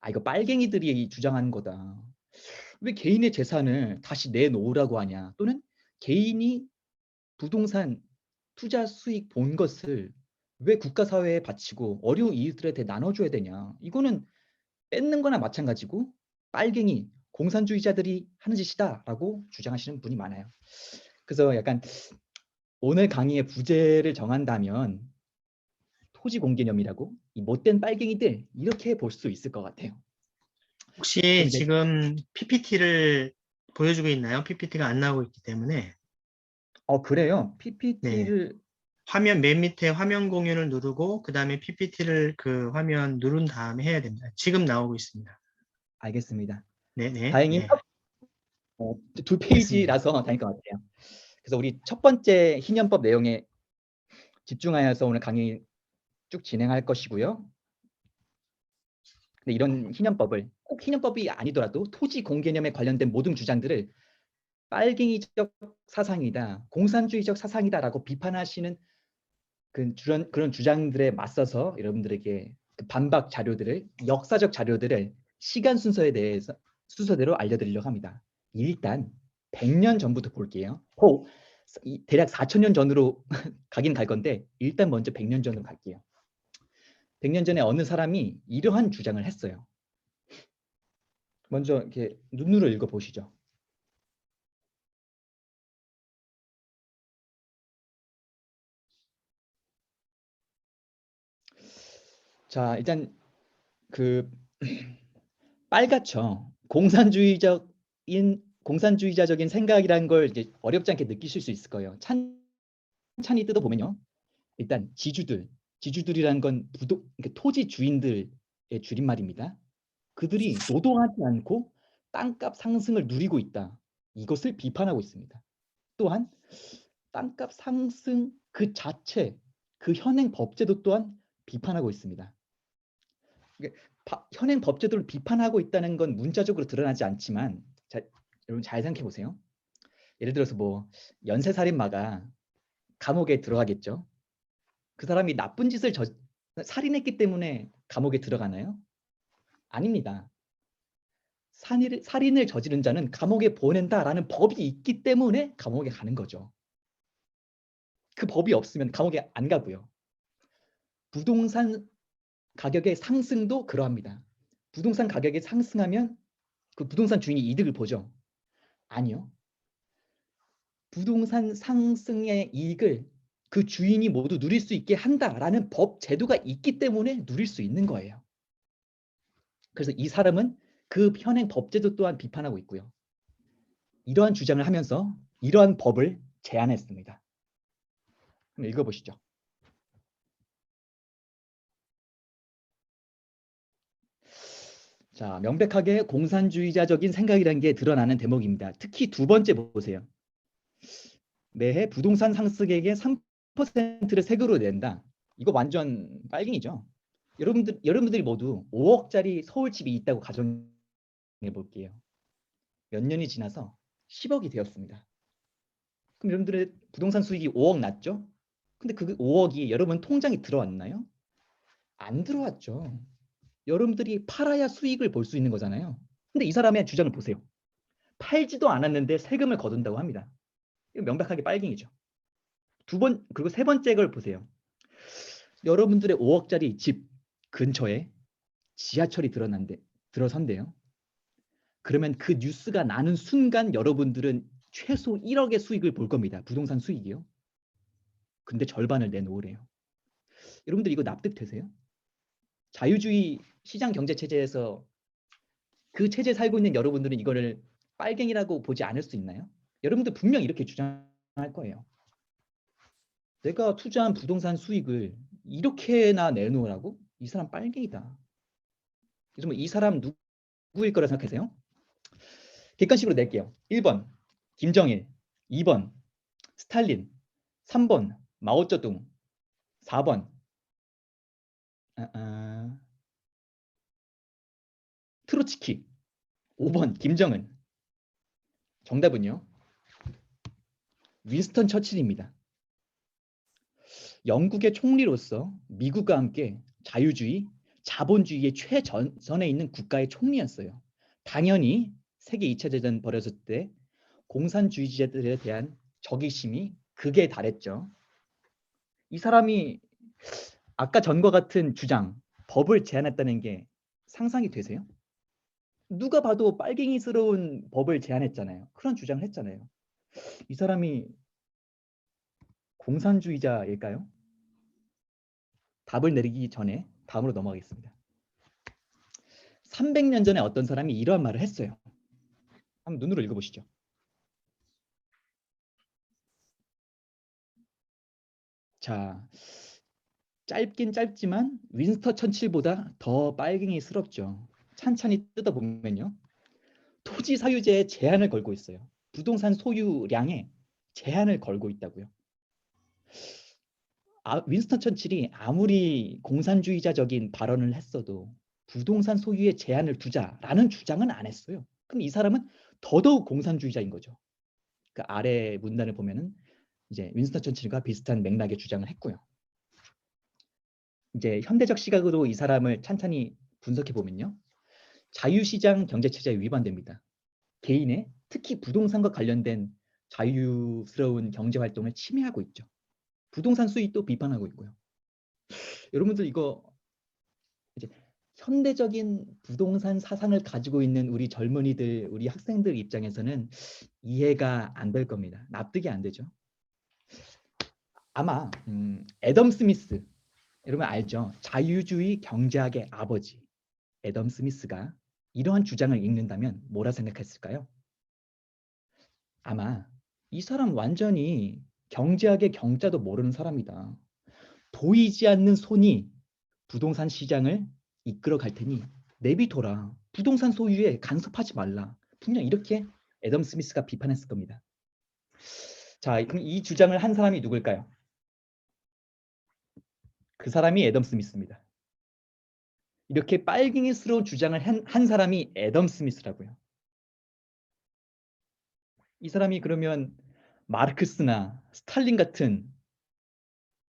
아 이거 빨갱이들이 주장하는 거다. 왜 개인의 재산을 다시 내놓으라고 하냐. 또는 개인이 부동산 투자 수익 본 것을 왜 국가 사회에 바치고 어려운 이웃들한테 나눠줘야 되냐. 이거는 뺏는 거나 마찬가지고 빨갱이 공산주의자들이 하는 짓이다라고 주장하시는 분이 많아요. 그래서 약간 오늘 강의의 부제를 정한다면 토지 공개념이라고 이 못된 빨갱이들 이렇게 볼 수 있을 것 같아요. 혹시 이제 지금 PPT를 보여주고 있나요? PPT가 안 나오고 있기 때문에. 그래요. 네. PPT를 화면 맨 밑에 화면 공유를 누르고 그 다음에 PPT를 그 화면 누른 다음에 해야 됩니다. 지금 나오고 있습니다. 알겠습니다. 네네. 다행히 네. 두 됐습니다. 페이지라서 다행일 것 같아요. 그래서 우리 첫 번째 희년법 내용에 집중하여서 오늘 강의 쭉 진행할 것이고요. 근데 이런 희년법을 꼭 희년법이 아니더라도 토지 공개념에 관련된 모든 주장들을 빨갱이적 사상이다, 공산주의적 사상이다라고 비판하시는 그런 주장들에 맞서서 여러분들에게 그 반박 자료들을 역사적 자료들을 시간 순서대로 알려드리려고 합니다. 일단 100년 전부터 볼게요. 대략 4,000년 전으로 가긴 갈 건데 일단 먼저 100년 전으로 갈게요. 100년 전에 어느 사람이 이러한 주장을 했어요. 먼저 이렇게 눈으로 읽어보시죠. 자, 일단 그 빨갛죠. 공산주의자적인 생각이라는 걸 이제 어렵지 않게 느끼실 수 있을 거예요. 찬찬히 뜯어보면요. 일단 지주들이라는 건 그러니까 토지 주인들의 줄임말입니다. 그들이 노동하지 않고 땅값 상승을 누리고 있다. 이것을 비판하고 있습니다. 또한 땅값 상승 그 자체, 그 현행 법제도 또한 비판하고 있습니다. 현행 법제도를 비판하고 있다는 건 문자적으로 드러나지 않지만 여러분 잘 생각해 보세요. 예를 들어서 뭐 연쇄살인마가 감옥에 들어가겠죠. 그 사람이 나쁜 짓을 살인했기 때문에 감옥에 들어가나요? 아닙니다. 살인을 저지른 자는 감옥에 보낸다라는 법이 있기 때문에 감옥에 가는 거죠. 그 법이 없으면 감옥에 안 가고요. 부동산 가격의 상승도 그러합니다. 부동산 가격이 상승하면 그 부동산 주인이 이득을 보죠. 아니요. 부동산 상승의 이익을 그 주인이 모두 누릴 수 있게 한다라는 법 제도가 있기 때문에 누릴 수 있는 거예요. 그래서 이 사람은 그 현행 법 제도 또한 비판하고 있고요. 이러한 주장을 하면서 이러한 법을 제안했습니다. 한번 읽어보시죠. 자, 명백하게 공산주의자적인 생각이라는 게 드러나는 대목입니다. 특히 두 번째 보세요. 매해 부동산 상승액의 3%를 세금으로 낸다. 이거 완전 빨갱이죠. 여러분들이 모두 5억짜리 서울 집이 있다고 가정해 볼게요. 몇 년이 지나서 10억이 되었습니다. 그럼 여러분들의 부동산 수익이 5억 났죠? 근데 그 5억이 여러분 통장에 들어왔나요? 안 들어왔죠. 여러분들이 팔아야 수익을 볼 수 있는 거잖아요. 근데 이 사람의 주장을 보세요. 팔지도 않았는데 세금을 거둔다고 합니다. 이거 명백하게 빨갱이죠. 그리고 세 번째 걸 보세요. 여러분들의 5억짜리 집 근처에 지하철이 들어선대요. 그러면 그 뉴스가 나는 순간 여러분들은 최소 1억의 수익을 볼 겁니다. 부동산 수익이요. 근데 절반을 내놓으래요. 여러분들 이거 납득되세요? 자유주의 시장 경제 체제에서 그 체제에 살고 있는 여러분들은 이거를 빨갱이라고 보지 않을 수 있나요? 여러분들 분명 이렇게 주장할 거예요. 내가 투자한 부동산 수익을 이렇게나 내놓으라고? 이 사람 빨갱이다. 그래서 이 사람 누구일 거라 생각하세요? 객관식으로 낼게요. 1번 김정일, 2번 스탈린, 3번 마오쩌둥, 4번 트로츠키, 5번 김정은. 정답은요. 윈스턴 처칠입니다. 영국의 총리로서 미국과 함께 자유주의, 자본주의의 최전선에 있는 국가의 총리였어요. 당연히 세계 2차 대전 벌어졌을 때 공산주의자들에 대한 적의심이 극에 달했죠. 이 사람이 아까 전과 같은 주장, 법을 제안했다는 게 상상이 되세요? 누가 봐도 빨갱이스러운 법을 제안했잖아요. 그런 주장을 했잖아요. 이 사람이 공산주의자일까요? 답을 내리기 전에 다음으로 넘어가겠습니다. 300년 전에 어떤 사람이 이러한 말을 했어요. 한번 눈으로 읽어보시죠. 자, 짧긴 짧지만 윈스턴 처칠보다 더 빨갱이스럽죠. 찬찬히 뜯어보면요. 토지 사유제에 제한을 걸고 있어요. 부동산 소유량에 제한을 걸고 있다고요. 윈스턴 처칠이 아무리 공산주의자적인 발언을 했어도 부동산 소유에 제한을 두자라는 주장은 안 했어요. 그럼 이 사람은 더더욱 공산주의자인 거죠. 그 아래 문단을 보면은 이제 윈스턴 처칠과 비슷한 맥락의 주장을 했고요. 이제 현대적 시각으로 이 사람을 찬찬히 분석해 보면요. 자유시장 경제체제에 위반됩니다. 개인의 특히 부동산과 관련된 자유스러운 경제활동을 침해하고 있죠. 부동산 수익도 비판하고 있고요. 여러분들 이거 이제 현대적인 부동산 사상을 가지고 있는 우리 젊은이들, 우리 학생들 입장에서는 이해가 안 될 겁니다. 납득이 안 되죠. 아마 애덤 스미스, 여러분 알죠? 자유주의 경제학의 아버지 애덤 스미스가 이러한 주장을 읽는다면 뭐라 생각했을까요? 아마 이 사람 완전히 경제학의 경자도 모르는 사람이다. 보이지 않는 손이 부동산 시장을 이끌어 갈 테니 내비둬라. 부동산 소유에 간섭하지 말라. 분명 이렇게 애덤 스미스가 비판했을 겁니다. 자, 그럼 이 주장을 한 사람이 누굴까요? 그 사람이 애덤 스미스입니다. 이렇게 빨갱이스러운 주장을 한 사람이 애덤 스미스라고요. 이 사람이 그러면 마르크스나 스탈린 같은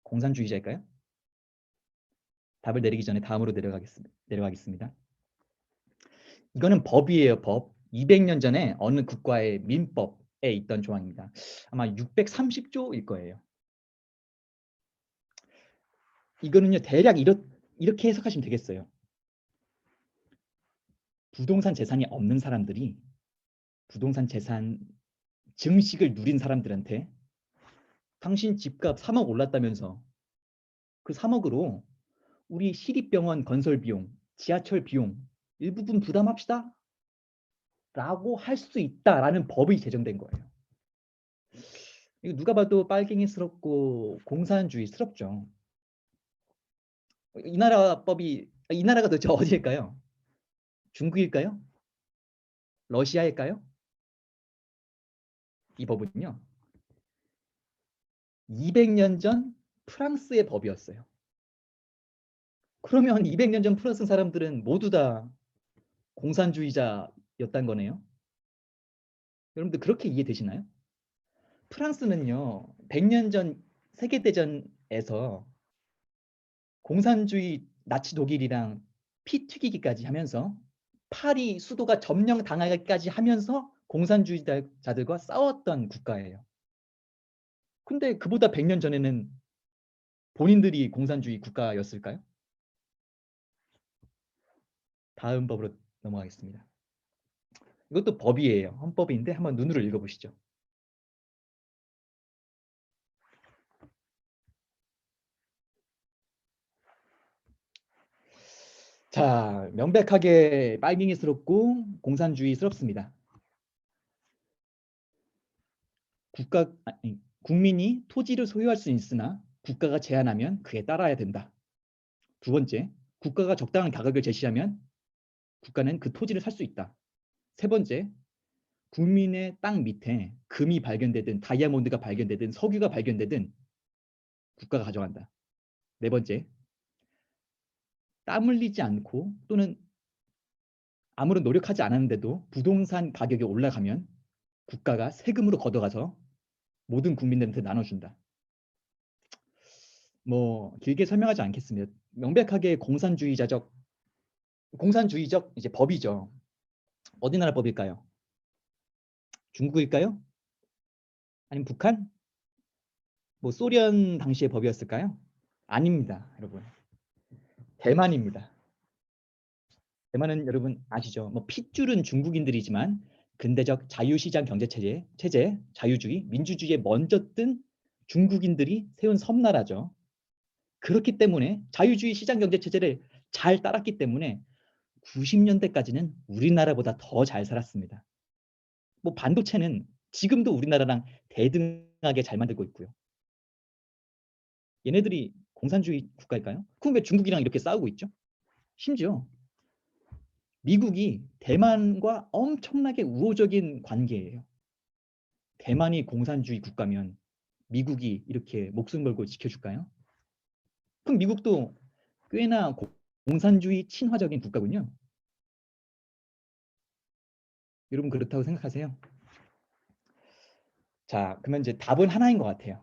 공산주의자일까요? 답을 내리기 전에 다음으로 내려가겠습니다. 이거는 법이에요, 법. 200년 전에 어느 국가의 민법에 있던 조항입니다. 아마 630조일 거예요. 이거는요, 대략 이렇게 해석하시면 되겠어요. 부동산 재산이 없는 사람들이 부동산 재산 증식을 누린 사람들한테 당신 집값 3억 올랐다면서 그 3억으로 우리 시립병원 건설 비용, 지하철 비용 일부분 부담합시다 라고 할 수 있다라는 법이 제정된 거예요. 이거 누가 봐도 빨갱이스럽고 공산주의스럽죠. 이 나라가 도대체 어디일까요? 중국일까요? 러시아일까요? 이 법은요. 200년 전 프랑스의 법이었어요. 그러면 200년 전 프랑스 사람들은 모두 다 공산주의자였단 거네요. 여러분들 그렇게 이해되시나요? 프랑스는요. 100년 전 세계대전에서 공산주의 나치 독일이랑 피 튀기기까지 하면서 파리 수도가 점령당하기까지 하면서 공산주의자들과 싸웠던 국가예요. 근데 그보다 100년 전에는 본인들이 공산주의 국가였을까요? 다음 법으로 넘어가겠습니다. 이것도 법이에요. 헌법인데 한번 눈으로 읽어보시죠. 자, 명백하게 빨갱이스럽고 공산주의스럽습니다. 국민이 토지를 소유할 수 있으나 국가가 제한하면 그에 따라야 된다. 두 번째, 국가가 적당한 가격을 제시하면 국가는 그 토지를 살 수 있다. 세 번째, 국민의 땅 밑에 금이 발견되든 다이아몬드가 발견되든 석유가 발견되든 국가가 가져간다. 네 번째, 땀 흘리지 않고 또는 아무런 노력하지 않았는데도 부동산 가격이 올라가면 국가가 세금으로 걷어가서 모든 국민들한테 나눠준다. 뭐 길게 설명하지 않겠습니다. 명백하게 공산주의자적 공산주의적 이제 법이죠. 어디 나라 법일까요? 중국일까요? 아니면 북한? 뭐 소련 당시의 법이었을까요? 아닙니다, 여러분. 대만입니다. 대만은 여러분 아시죠? 뭐 핏줄은 중국인들이지만 근대적 자유시장 경제 체제, 자유주의, 민주주의에 먼저 뜬 중국인들이 세운 섬나라죠. 그렇기 때문에 자유주의 시장 경제 체제를 잘 따랐기 때문에 90년대까지는 우리나라보다 더 잘 살았습니다. 뭐 반도체는 지금도 우리나라랑 대등하게 잘 만들고 있고요. 얘네들이 공산주의 국가일까요? 그럼 왜 중국이랑 이렇게 싸우고 있죠? 심지어 미국이 대만과 엄청나게 우호적인 관계예요. 대만이 공산주의 국가면 미국이 이렇게 목숨 걸고 지켜줄까요? 그럼 미국도 꽤나 공산주의 친화적인 국가군요. 여러분 그렇다고 생각하세요? 자, 그러면 이제 답은 하나인 것 같아요.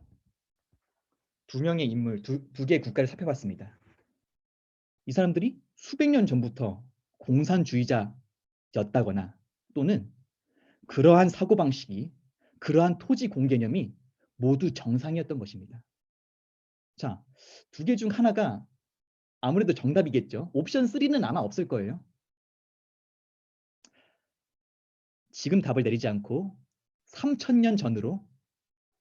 두 명의 인물, 두 개의 국가를 살펴봤습니다. 이 사람들이 수백 년 전부터 공산주의자였다거나 또는 그러한 사고방식이, 그러한 토지 공개념이 모두 정상이었던 것입니다. 자, 두 개 중 하나가 아무래도 정답이겠죠. 옵션 3는 아마 없을 거예요. 지금 답을 내리지 않고 3,000년 전으로,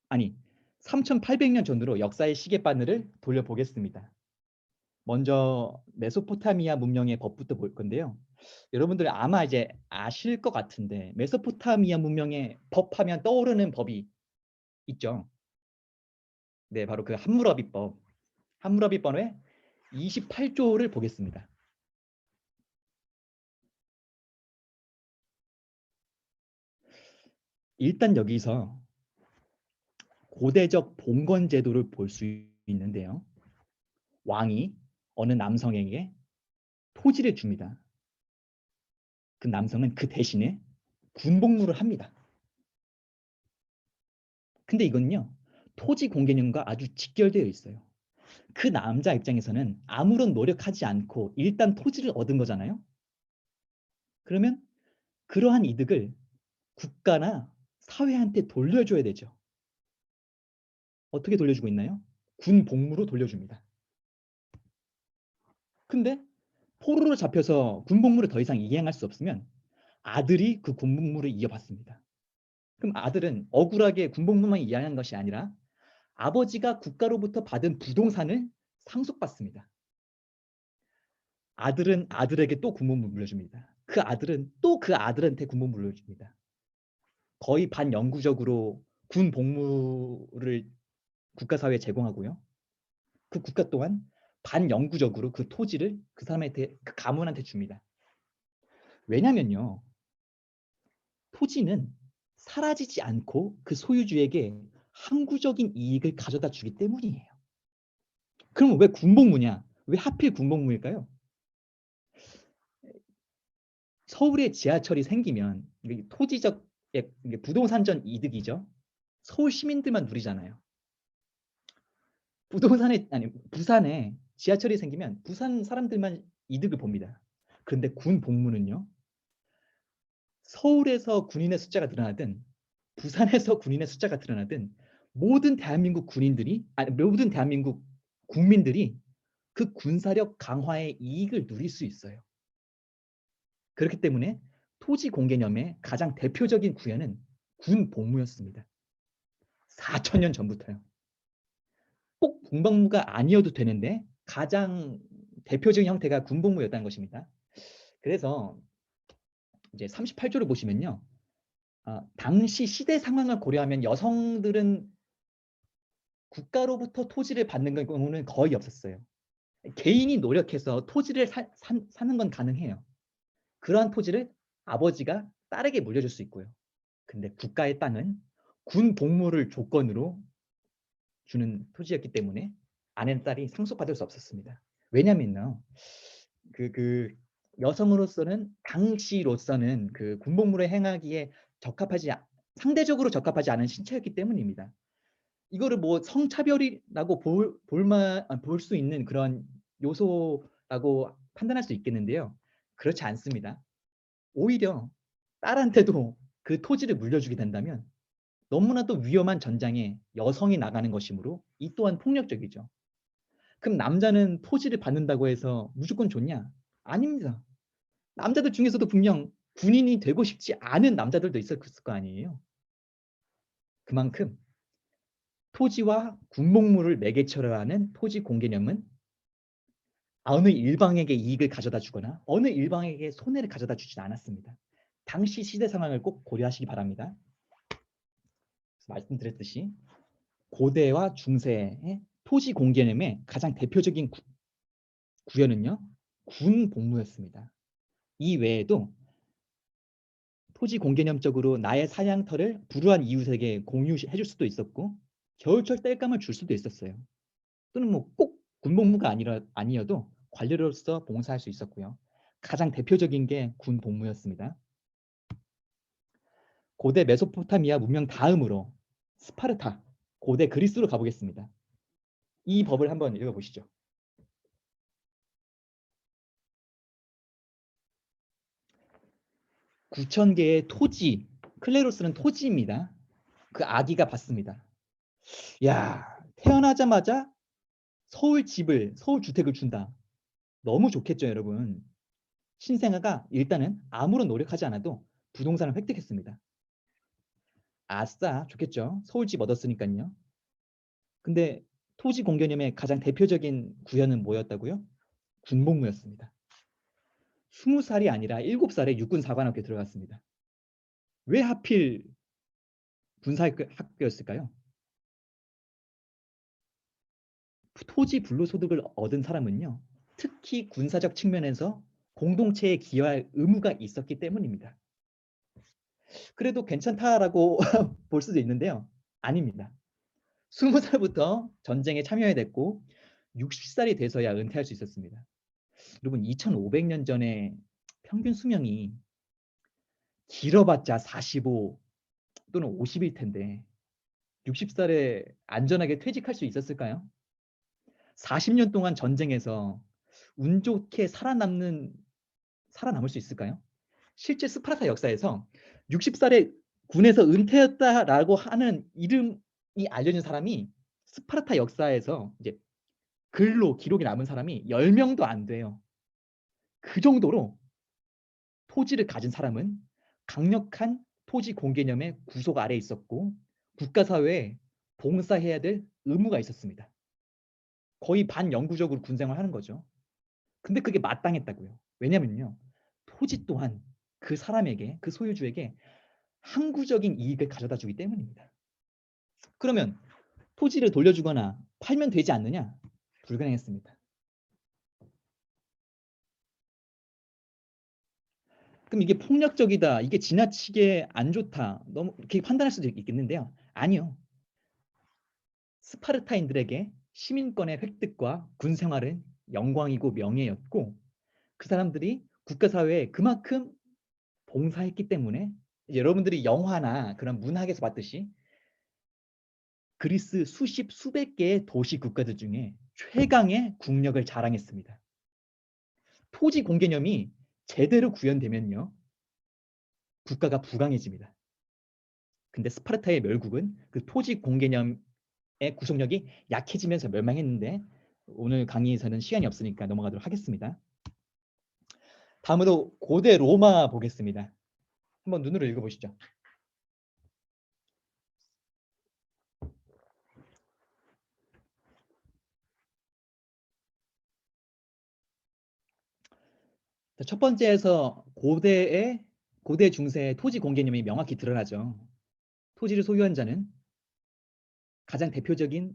아니 3,800년 전으로 역사의 시계바늘을 돌려보겠습니다. 먼저 메소포타미아 문명의 법부터 볼 건데요. 여러분들 아마 이제 아실 것 같은데 메소포타미아 문명의 법하면 떠오르는 법이 있죠. 네, 바로 그 함무라비법. 함무라비법의 28조를 보겠습니다. 일단 여기서 고대적 봉건 제도를 볼 수 있는데요. 왕이 어느 남성에게 토지를 줍니다. 그 남성은 그 대신에 군복무를 합니다. 근데 이건요, 토지 공개념과 아주 직결되어 있어요. 그 남자 입장에서는 아무런 노력하지 않고 일단 토지를 얻은 거잖아요. 그러면 그러한 이득을 국가나 사회한테 돌려줘야 되죠. 어떻게 돌려주고 있나요? 군 복무로 돌려줍니다. 근데 포로로 잡혀서 군 복무를 더 이상 이행할 수 없으면 아들이 그 군 복무를 이어받습니다. 그럼 아들은 억울하게 군 복무만 이행한 것이 아니라 아버지가 국가로부터 받은 부동산을 상속받습니다. 아들은 아들에게 또 군복무 물려줍니다. 그 아들은 또 그 아들한테 군복무 물려줍니다. 거의 반영구적으로 군 복무를 국가사회에 제공하고요. 그 국가 또한 반영구적으로 그 토지를 그 사람한테, 그 가문한테 줍니다. 왜냐면요, 토지는 사라지지 않고 그 소유주에게 항구적인 이익을 가져다 주기 때문이에요. 그럼 왜 군복무냐? 왜 하필 군복무일까요? 서울에 지하철이 생기면 토지적 부동산전 이득이죠. 서울 시민들만 누리잖아요. 부산에 지하철이 생기면 부산 사람들만 이득을 봅니다. 그런데 군 복무는요, 서울에서 군인의 숫자가 늘어나든 부산에서 군인의 숫자가 늘어나든 모든 대한민국 모든 대한민국 국민들이 그 군사력 강화의 이익을 누릴 수 있어요. 그렇기 때문에 토지 공개념의 가장 대표적인 구현은 군 복무였습니다. 4,000년 전부터요. 꼭 군복무가 아니어도 되는데 가장 대표적인 형태가 군 복무였다는 것입니다. 그래서 이제 38조를 보시면요. 당시 시대 상황을 고려하면 여성들은 국가로부터 토지를 받는 경우는 거의 없었어요. 개인이 노력해서 토지를 사는 건 가능해요. 그러한 토지를 아버지가 딸에게 물려줄 수 있고요. 근데 국가의 땅은 군 복무를 조건으로 주는 토지였기 때문에 아내는 딸이 상속받을 수 없었습니다. 왜냐면요, 그 여성으로서는 당시로서는 그 군복무를 행하기에 상대적으로 적합하지 않은 신체였기 때문입니다. 이거를 뭐 성차별이라고 볼 수 있는 그런 요소라고 판단할 수 있겠는데요. 그렇지 않습니다. 오히려 딸한테도 그 토지를 물려주게 된다면 너무나도 위험한 전장에 여성이 나가는 것이므로 이 또한 폭력적이죠. 그럼 남자는 토지를 받는다고 해서 무조건 좋냐? 아닙니다. 남자들 중에서도 분명 군인이 되고 싶지 않은 남자들도 있었을 거 아니에요. 그만큼 토지와 군복무를 매개체로 하는 토지 공개념은 어느 일방에게 이익을 가져다 주거나 어느 일방에게 손해를 가져다 주진 않았습니다. 당시 시대 상황을 꼭 고려하시기 바랍니다. 말씀드렸듯이 고대와 중세의 토지 공개념의 가장 대표적인 구현은요, 군 복무였습니다. 이 외에도 토지 공개념적으로 나의 사냥터를 불우한 이웃에게 공유해 줄 수도 있었고 겨울철 땔감을 줄 수도 있었어요. 또는 뭐 꼭 군복무가 아니어도 관료로서 봉사할 수 있었고요. 가장 대표적인 게 군 복무였습니다. 고대 메소포타미아 문명 다음으로 스파르타, 고대 그리스로 가보겠습니다. 이 법을 한번 읽어보시죠. (9,000 개의 토지, 클레로스는 토지입니다. 그 아기가 받습니다. 야, 태어나자마자 서울 집을, 서울 주택을 준다. 너무 좋겠죠, 여러분. 신생아가 일단은 아무런 노력하지 않아도 부동산을 획득했습니다. 아싸, 좋겠죠. 서울집 얻었으니까요. 근데 토지 공개념의 가장 대표적인 구현은 뭐였다고요? 군복무였습니다. 20살이 아니라 7살에 육군 사관학교에 들어갔습니다. 왜 하필 군사학교였을까요? 토지 불로소득을 얻은 사람은요, 특히 군사적 측면에서 공동체에 기여할 의무가 있었기 때문입니다. 그래도 괜찮다라고 볼 수도 있는데요. 아닙니다. 20살부터 전쟁에 참여해야 됐고 60살이 돼서야 은퇴할 수 있었습니다. 여러분 2500년 전에 평균 수명이 길어봤자 45 또는 50일 텐데 60살에 안전하게 퇴직할 수 있었을까요? 40년 동안 전쟁에서 운 좋게 살아남을 수 있을까요? 실제 스파르타 역사에서 60살에 군에서 은퇴했다라고 하는 이름이 알려진 사람이 스파르타 역사에서 이제 글로 기록이 남은 사람이 10명도 안 돼요. 그 정도로 토지를 가진 사람은 강력한 토지 공개념의 구속 아래에 있었고 국가사회에 봉사해야 될 의무가 있었습니다. 거의 반영구적으로 군생활하는 거죠. 근데 그게 마땅했다고요. 왜냐면요. 토지 또한 그 사람에게, 그 소유주에게 항구적인 이익을 가져다 주기 때문입니다. 그러면 토지를 돌려주거나 팔면 되지 않느냐? 불가능했습니다. 그럼 이게 폭력적이다, 이게 지나치게 안 좋다, 너무 이렇게 판단할 수도 있겠는데요. 아니요. 스파르타인들에게 시민권의 획득과 군 생활은 영광이고 명예였고 그 사람들이 국가사회에 그만큼 봉사했기 때문에 여러분들이 영화나 그런 문학에서 봤듯이 그리스 수십 수백 개의 도시 국가들 중에 최강의 국력을 자랑했습니다. 토지 공개념이 제대로 구현되면요. 국가가 부강해집니다. 근데 스파르타의 멸국은 그 토지 공개념의 구속력이 약해지면서 멸망했는데 오늘 강의에서는 시간이 없으니까 넘어가도록 하겠습니다. 다음으로 고대 로마 보겠습니다. 한번 눈으로 읽어보시죠. 첫 번째에서 고대 중세의 토지 공개념이 명확히 드러나죠. 토지를 소유한 자는 가장 대표적인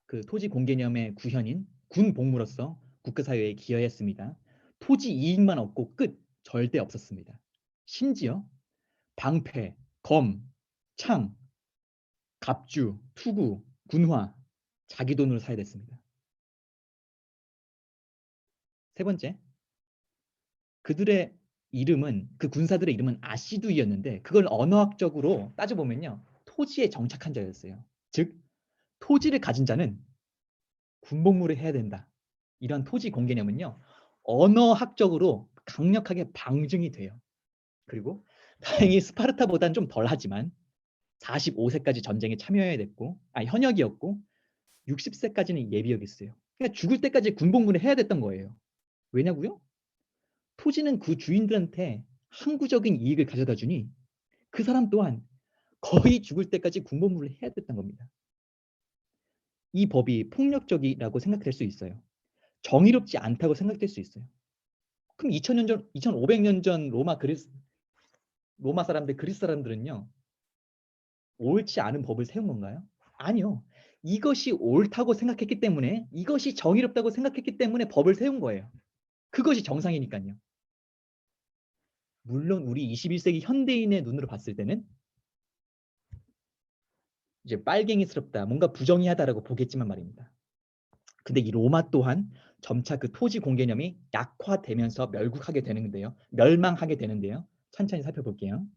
그 토지 공개념의 구현인 군 복무로서 국가사회에 기여했습니다. 토지 이익만 얻고 끝 절대 없었습니다. 심지어 방패, 검, 창, 갑주, 투구, 군화 자기 돈으로 사야 됐습니다. 세 번째, 그들의 이름은 그 군사들의 이름은 아시두이였는데 그걸 언어학적으로 따져보면요. 토지에 정착한 자였어요. 즉 토지를 가진 자는 군복무를 해야 된다. 이런 토지 공개념은요. 언어학적으로 강력하게 방증이 돼요. 그리고 다행히 스파르타보다는 좀 덜하지만 45세까지 전쟁에 참여해야 됐고, 현역이었고 60세까지는 예비역이었어요. 그러니까 죽을 때까지 군복무를 해야 됐던 거예요. 왜냐고요? 토지는 그 주인들한테 항구적인 이익을 가져다 주니 그 사람 또한 거의 죽을 때까지 군복무를 해야 됐던 겁니다. 이 법이 폭력적이라고 생각될 수 있어요. 정의롭지 않다고 생각될 수 있어요. 그럼 2000년 전, 2500년 전 로마 사람들, 그리스 사람들은요, 옳지 않은 법을 세운 건가요? 아니요. 이것이 옳다고 생각했기 때문에, 이것이 정의롭다고 생각했기 때문에 법을 세운 거예요. 그것이 정상이니까요. 물론 우리 21세기 현대인의 눈으로 봤을 때는 이제 빨갱이스럽다, 뭔가 부정의하다라고 보겠지만 말입니다. 근데 이 로마 또한 점차 그 토지 공개념이 약화되면서 멸망하게 되는데요. 천천히 살펴볼게요.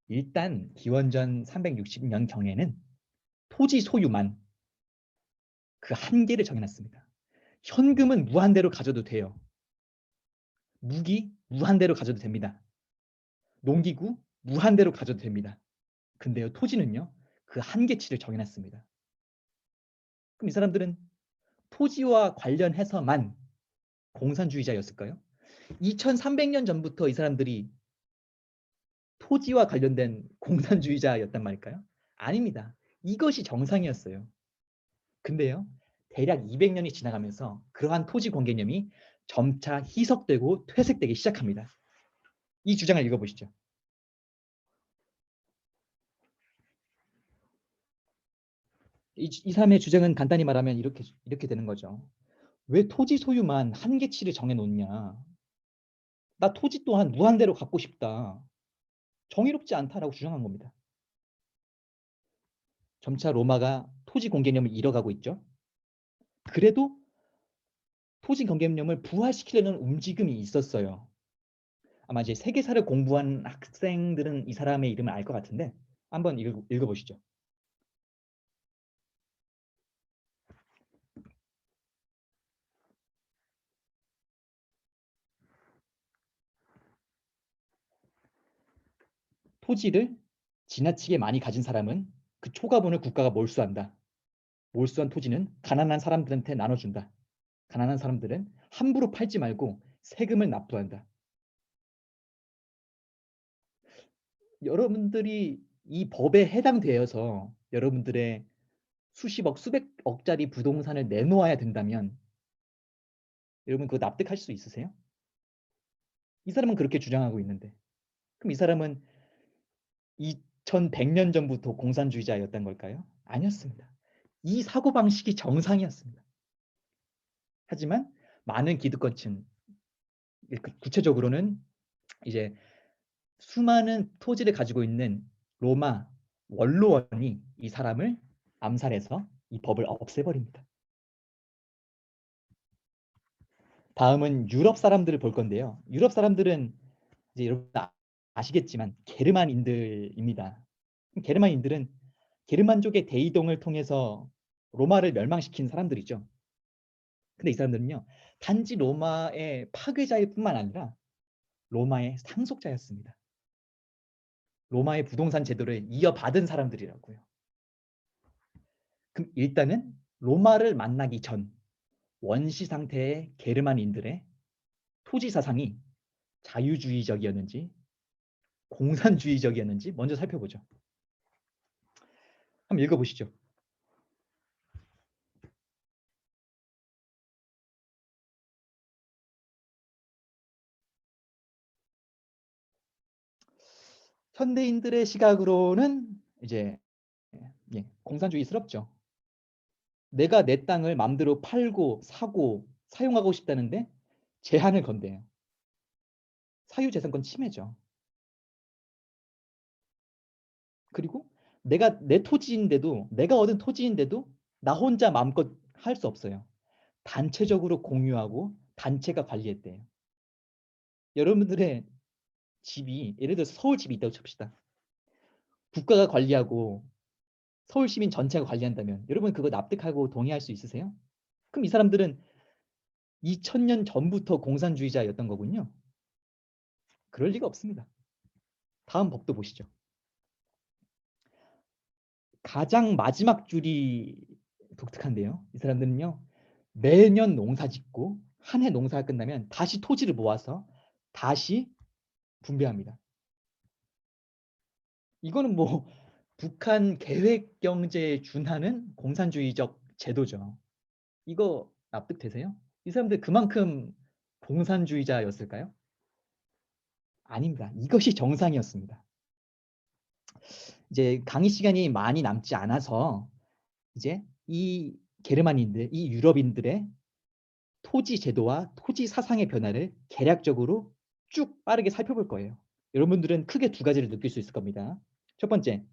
일단 기원전 360년 경에는 토지 소유만 그 한계를 정해놨습니다. 현금은 무한대로 가져도 돼요. 무기 무한대로 가져도 됩니다. 농기구 무한대로 가져도 됩니다. 근데요, 토지는요, 그 한계치를 정해놨습니다. 그럼 이 사람들은 토지와 관련해서만 공산주의자였을까요? 2300년 전부터 이 사람들이 토지와 관련된 공산주의자였단 말일까요? 아닙니다. 이것이 정상이었어요. 근데요, 대략 200년이 지나가면서 그러한 토지 공개념이 점차 희석되고 퇴색되기 시작합니다. 이 주장을 읽어보시죠. 이 사람의 주장은 간단히 말하면 이렇게 되는 거죠. 왜 토지 소유만 한계치를 정해놓냐? 나 토지 또한 무한대로 갖고 싶다. 정의롭지 않다라고 주장한 겁니다. 점차 로마가 토지 공개념을 잃어가고 있죠. 그래도 토지 공개념을 부활시키려는 움직임이 있었어요. 아마 이제 세계사를 공부한 학생들은 이 사람의 이름을 알 것 같은데 한번 읽어보시죠. 토지를 지나치게 많이 가진 사람은 그 초과분을 국가가 몰수한다. 몰수한 토지는 가난한 사람들한테 나눠준다. 가난한 사람들은 함부로 팔지 말고 세금을 납부한다. 여러분들이 이 법에 해당되어서 여러분들의 수십억, 수백억짜리 부동산을 내놓아야 된다면 여러분 그거 납득할 수 있으세요? 이 사람은 그렇게 주장하고 있는데 그럼 이 사람은 2100년 전부터 공산주의자였던 걸까요? 아니었습니다. 이 사고방식이 정상이었습니다. 하지만 많은 기득권층, 구체적으로는 이제 수많은 토지를 가지고 있는 로마 원로원이 이 사람을 암살해서 이 법을 없애버립니다. 다음은 유럽 사람들을 볼 건데요. 유럽 사람들은 이제 여러분 아시겠지만 게르만인들입니다. 게르만인들은 게르만족의 대이동을 통해서 로마를 멸망시킨 사람들이죠. 근데 이 사람들은요, 단지 로마의 파괴자일 뿐만 아니라 로마의 상속자였습니다. 로마의 부동산 제도를 이어받은 사람들이라고요. 그럼 일단은 로마를 만나기 전 원시 상태의 게르만인들의 토지 사상이 자유주의적이었는지 공산주의적이었는지 먼저 살펴보죠. 한번 읽어보시죠. 현대인들의 시각으로는 이제 공산주의스럽죠. 내가 내 땅을 마음대로 팔고 사고 사용하고 싶다는데 제한을 건대요. 사유재산권 침해죠. 그리고 내가 내 토지인데도 내가 얻은 토지인데도 나 혼자 마음껏 할 수 없어요. 단체적으로 공유하고 단체가 관리했대요. 여러분들의 집이 예를 들어서 서울 집이 있다고 칩시다. 국가가 관리하고 서울 시민 전체가 관리한다면 여러분 그거 납득하고 동의할 수 있으세요? 그럼 이 사람들은 2000년 전부터 공산주의자였던 거군요. 그럴 리가 없습니다. 다음 법도 보시죠. 가장 마지막 줄이 독특한데요. 이 사람들은요. 매년 농사 짓고 한 해 농사가 끝나면 다시 토지를 모아서 다시 분배합니다. 이거는 뭐 북한 계획 경제에 준하는 공산주의적 제도죠. 이거 납득되세요? 이 사람들 그만큼 공산주의자였을까요? 아닙니다. 이것이 정상이었습니다. 이제 강의 시간이 많이 남지 않아서 이제 이 게르만인들, 이 유럽인들의 토지 제도와 토지 사상의 변화를 개략적으로 쭉 빠르게 살펴볼 거예요. 여러분들은 크게 두 가지를 느낄 수 있을 겁니다. 첫 번째,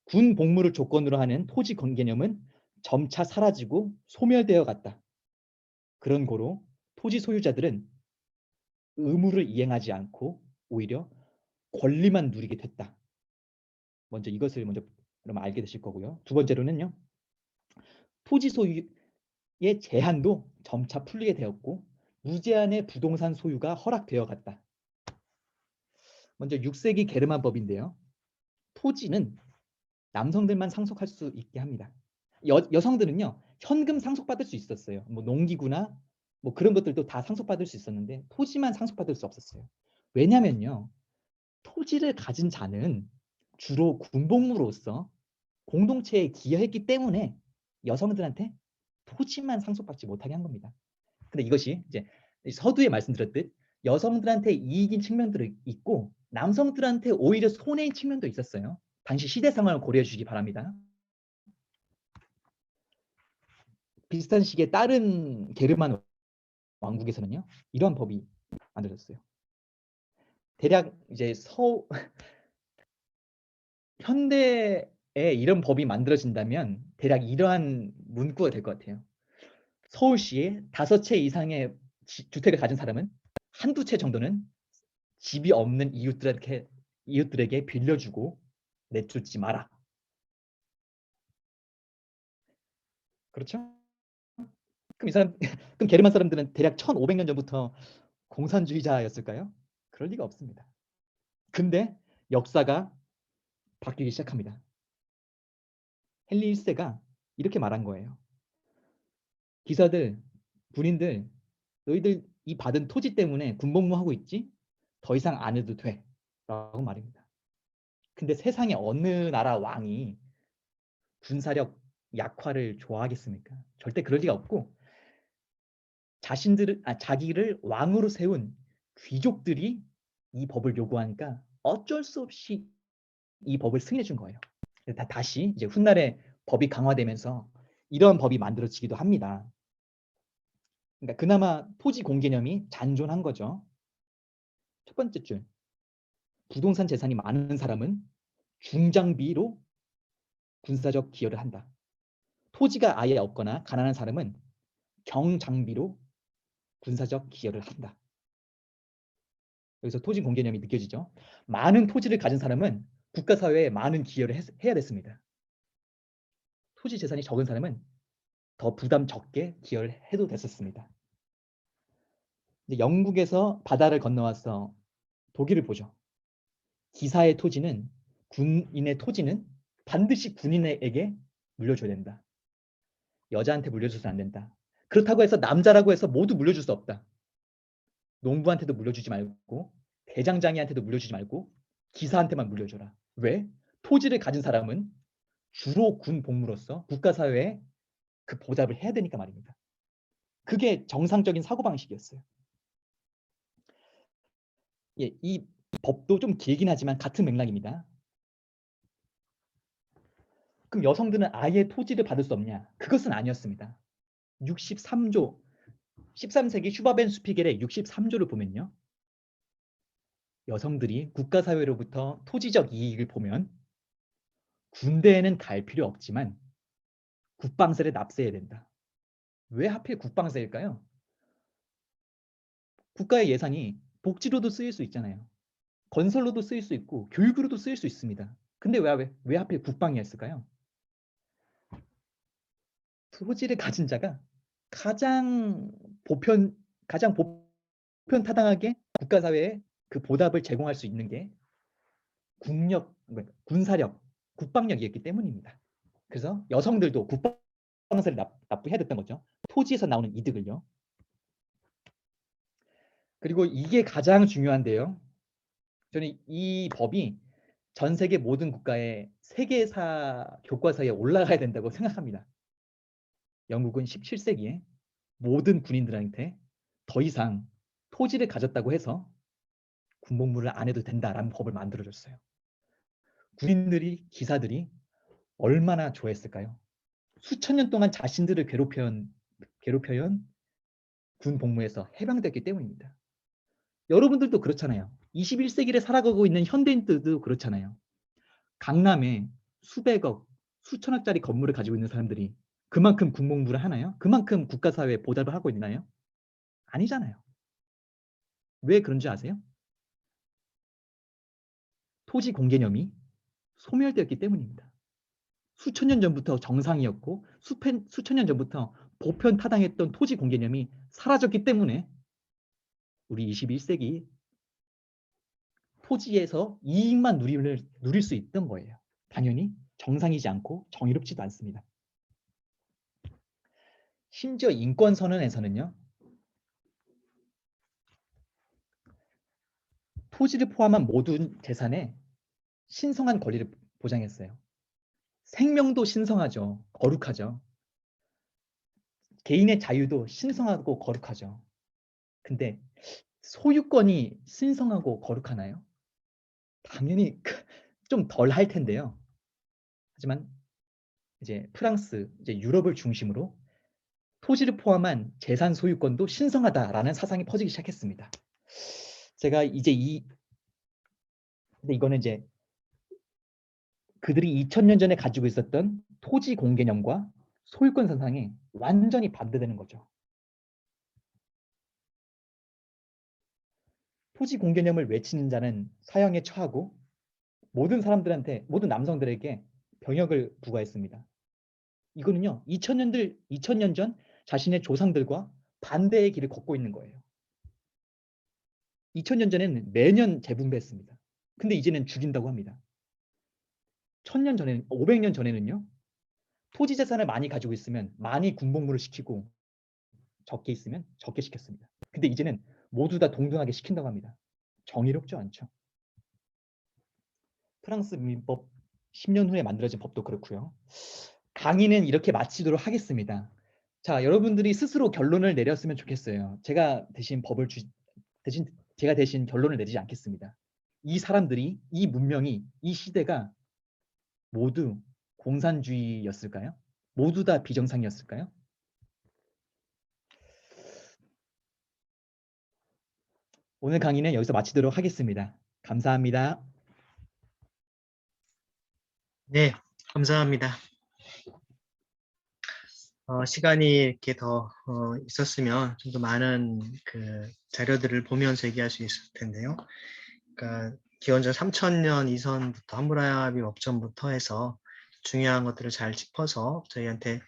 군 복무를 조건으로 하는 토지 개념은 점차 사라지고 소멸되어 갔다. 그런 고로 토지 소유자들은 의무를 이행하지 않고 오히려 권리만 누리게 됐다. 먼저 이것을 먼저 그럼 알게 되실 거고요. 두 번째로는요. 토지 소유의 제한도 점차 풀리게 되었고 무제한의 부동산 소유가 허락되어 갔다. 먼저 6세기 게르만 법인데요. 토지는 남성들만 상속할 수 있게 합니다. 여성들은요. 현금 상속받을 수 있었어요. 뭐 농기구나 뭐 그런 것들도 다 상속받을 수 있었는데 토지만 상속받을 수 없었어요. 왜냐면요. 토지를 가진 자는 주로 군복무로서 공동체에 기여했기 때문에 여성들한테 토지만 상속받지 못하게 한 겁니다. 근데 이것이 이제 서두에 말씀드렸듯 여성들한테 이익인 측면들이 있고 남성들한테 오히려 손해인 측면도 있었어요. 당시 시대 상황을 고려해 주시기 바랍니다. 비슷한 시기에 다른 게르만 왕국에서는요. 이러한 법이 만들어졌어요. 대략 이제 현대에 이런 법이 만들어진다면 대략 이러한 문구가 될 것 같아요. 서울시에 5채 이상의 주택을 가진 사람은 한두 채 정도는 집이 없는 이웃들에게 빌려주고 내쫓지 마라. 그렇죠? 그럼 이 사람 그럼 게르만 사람들은 대략 1500년 전부터 공산주의자였을까요? 그럴 리가 없습니다. 근데 역사가 바뀌기 시작합니다. 헨리 1세가 이렇게 말한 거예요. 기사들, 군인들, 너희들 이 받은 토지 때문에 군복무하고 있지? 더 이상 안 해도 돼. 라고 말입니다. 근데 세상에 어느 나라 왕이 군사력 약화를 좋아하겠습니까? 절대 그럴 리가 없고 자기를 왕으로 세운 귀족들이 이 법을 요구하니까 어쩔 수 없이 이 법을 승인해 준 거예요. 다시 이제 훗날에 법이 강화되면서 이런 법이 만들어지기도 합니다. 그러니까 그나마 토지 공개념이 잔존한 거죠. 첫 번째 줄. 부동산 재산이 많은 사람은 중장비로 군사적 기여를 한다. 토지가 아예 없거나 가난한 사람은 경장비로 군사적 기여를 한다. 여기서 토지 공개념이 느껴지죠. 많은 토지를 가진 사람은 국가사회에 많은 기여를 해야 됐습니다. 토지 재산이 적은 사람은 더 부담 적게 기여를 해도 됐었습니다. 이제 영국에서 바다를 건너와서 독일을 보죠. 기사의 토지는 군인의 토지는 반드시 군인에게 물려줘야 된다. 여자한테 물려줘서는 안 된다. 그렇다고 해서 남자라고 해서 모두 물려줄 수 없다. 농부한테도 물려주지 말고 대장장이한테도 물려주지 말고 기사한테만 물려줘라. 왜? 토지를 가진 사람은 주로 군 복무로서 국가사회에 그 보답을 해야 되니까 말입니다. 그게 정상적인 사고방식이었어요. 예, 이 법도 좀 길긴 하지만 같은 맥락입니다. 그럼 여성들은 아예 토지를 받을 수 없냐? 그것은 아니었습니다. 63조 13세기 슈바벤 스피겔의 63조를 보면요. 여성들이 국가사회로부터 토지적 이익을 보면 군대에는 갈 필요 없지만 국방세를 납세해야 된다. 왜 하필 국방세일까요? 국가의 예산이 복지로도 쓰일 수 있잖아요. 건설로도 쓰일 수 있고 교육으로도 쓰일 수 있습니다. 근데 왜 하필 국방이었을까요? 토지를 가진 자가 가장 보편 타당하게 국가 사회에 그 보답을 제공할 수 있는 게 군사력, 국방력이었기 때문입니다. 그래서 여성들도 국방사를 납부해야 됐던 거죠. 토지에서 나오는 이득을요. 그리고 이게 가장 중요한데요. 저는 이 법이 전 세계 모든 국가의 세계사 교과서에 올라가야 된다고 생각합니다. 영국은 17세기에 모든 군인들한테 더 이상 토지를 가졌다고 해서 군복무를 안 해도 된다라는 법을 만들어줬어요. 군인들이, 기사들이 얼마나 좋아했을까요? 수천 년 동안 자신들을 괴롭혀온 군 복무에서 해방됐기 때문입니다. 여러분들도 그렇잖아요. 21세기를 살아가고 있는 현대인들도 그렇잖아요. 강남에 수백억, 수천억짜리 건물을 가지고 있는 사람들이 그만큼 군복무를 하나요? 그만큼 국가사회에 보답을 하고 있나요? 아니잖아요. 왜 그런지 아세요? 토지 공개념이 소멸되었기 때문입니다. 수천 년 전부터 정상이었고 수천 년 전부터 보편 타당했던 토지 공개념이 사라졌기 때문에 우리 21세기 토지에서 이익만 누릴 수 있던 거예요. 당연히 정상이지 않고 정의롭지도 않습니다. 심지어 인권선언에서는요. 토지를 포함한 모든 재산에 신성한 권리를 보장했어요. 생명도 신성하죠. 거룩하죠. 개인의 자유도 신성하고 거룩하죠. 근데 소유권이 신성하고 거룩하나요? 당연히 좀 덜 할 텐데요. 하지만 이제 프랑스, 이제 유럽을 중심으로 토지를 포함한 재산 소유권도 신성하다라는 사상이 퍼지기 시작했습니다. 제가 이제 근데 이거는 이제 그들이 2000년 전에 가지고 있었던 토지 공개념과 소유권 사상이 완전히 반대되는 거죠. 토지 공개념을 외치는 자는 사형에 처하고 모든 남성들에게 병역을 부과했습니다. 이거는요, 2000년 전 자신의 조상들과 반대의 길을 걷고 있는 거예요. 2000년 전에는 매년 재분배했습니다. 근데 이제는 죽인다고 합니다. 500년 전에는요, 토지 재산을 많이 가지고 있으면 많이 군복무를 시키고 적게 있으면 적게 시켰습니다. 근데 이제는 모두 다 동등하게 시킨다고 합니다. 정의롭지 않죠. 프랑스 민법 10년 후에 만들어진 법도 그렇고요. 강의는 이렇게 마치도록 하겠습니다. 자, 여러분들이 스스로 결론을 내렸으면 좋겠어요. 제가 대신 결론을 내리지 않겠습니다. 이 사람들이, 이 문명이, 이 시대가 모두 공산주의였을까요? 모두 다 비정상이었을까요? 오늘 강의는 여기서 마치도록 하겠습니다. 감사합니다. 네, 감사합니다. 시간이 이렇게 더 있었으면 좀 더 많은 그 자료들을 보면서 얘기할 수 있을 텐데요. 그러니까 기원전 3000년 이전부터 함무라비 법전부터 해서 중요한 것들을 잘 짚어서 저희한테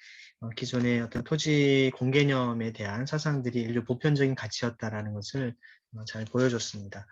기존의 어떤 토지 공개념에 대한 사상들이 인류 보편적인 가치였다라는 것을 잘 보여줬습니다.